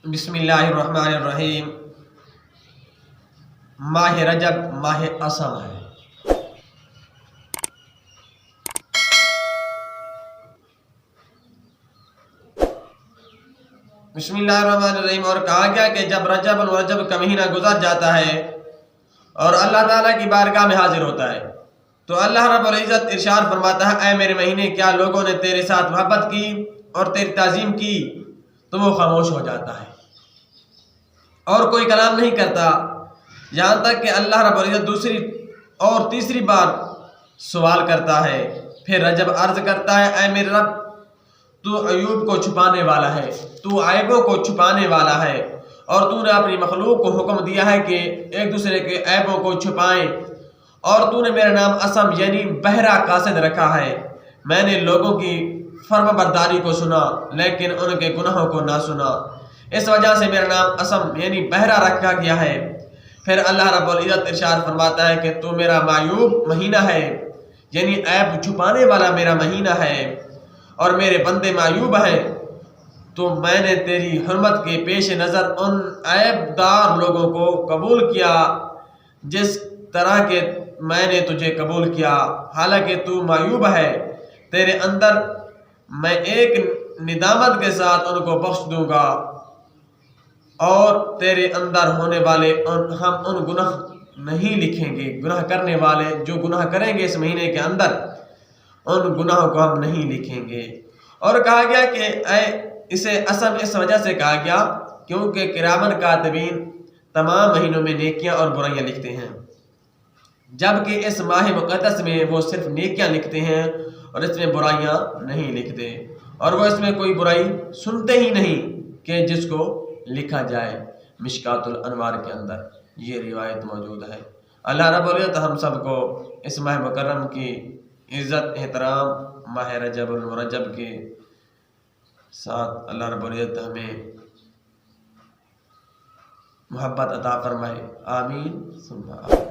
بسم اللہ الرحمن الرحیم۔ ماہ رجب ماہ اسم ہے۔ بسم اللہ الرحمن الرحیم۔ اور کہا گیا کہ جب رجب الرجب کا مہینہ گزر جاتا ہے اور اللہ تعالیٰ کی بارگاہ میں حاضر ہوتا ہے تو اللہ رب العزت ارشاد فرماتا ہے، اے میرے مہینے، کیا لوگوں نے تیرے ساتھ محبت کی اور تیری تعظیم کی؟ تو وہ خاموش ہو جاتا ہے اور کوئی کلام نہیں کرتا، یہاں تک کہ اللہ رب العزت دوسری اور تیسری بار سوال کرتا ہے۔ پھر رجب عرض کرتا ہے، اے میرے رب، تو عیوب کو چھپانے والا ہے، تو عیبوں کو چھپانے والا ہے، اور تو نے اپنی مخلوق کو حکم دیا ہے کہ ایک دوسرے کے عیبوں کو چھپائیں، اور تو نے میرا نام اسم یعنی بہرا قاصد رکھا ہے۔ میں نے لوگوں کی فرما برداری کو سنا لیکن ان کے گناہوں کو نہ سنا، اس وجہ سے میرا نام اسم یعنی بہرا رکھا گیا ہے۔ پھر اللہ رب العزت ارشاد فرماتا ہے کہ تو میرا معیوب مہینہ ہے، یعنی عیب چھپانے والا میرا مہینہ ہے، اور میرے بندے معیوب ہیں، تو میں نے تیری حرمت کے پیش نظر ان عیب دار لوگوں کو قبول کیا جس طرح کہ میں نے تجھے قبول کیا، حالانکہ تو معیوب ہے۔ تیرے اندر میں ایک ندامت کے ساتھ ان کو بخش دوں گا، اور تیرے اندر ہونے والے ہم ان گناہ نہیں لکھیں گے، گناہ کرنے والے جو گناہ کریں گے اس مہینے کے اندر ان گناہوں کو ہم نہیں لکھیں گے۔ اور کہا گیا کہ اسے اسم اس وجہ سے کہا گیا کیونکہ کرامن کاتبین تمام مہینوں میں نیکیاں اور برائیاں لکھتے ہیں، جبکہ اس ماہ مقدس میں وہ صرف نیکیاں لکھتے ہیں اور اس میں برائیاں نہیں لکھتے، اور وہ اس میں کوئی برائی سنتے ہی نہیں کہ جس کو لکھا جائے۔ مشکات الانوار کے اندر یہ روایت موجود ہے۔ اللہ رب العزت ہم سب کو اس ماہ مکرم کی عزت احترام ماہ رجب المرجب کے ساتھ اللہ رب العزت ہمیں محبت عطا فرمائے، آمین ثم آمین۔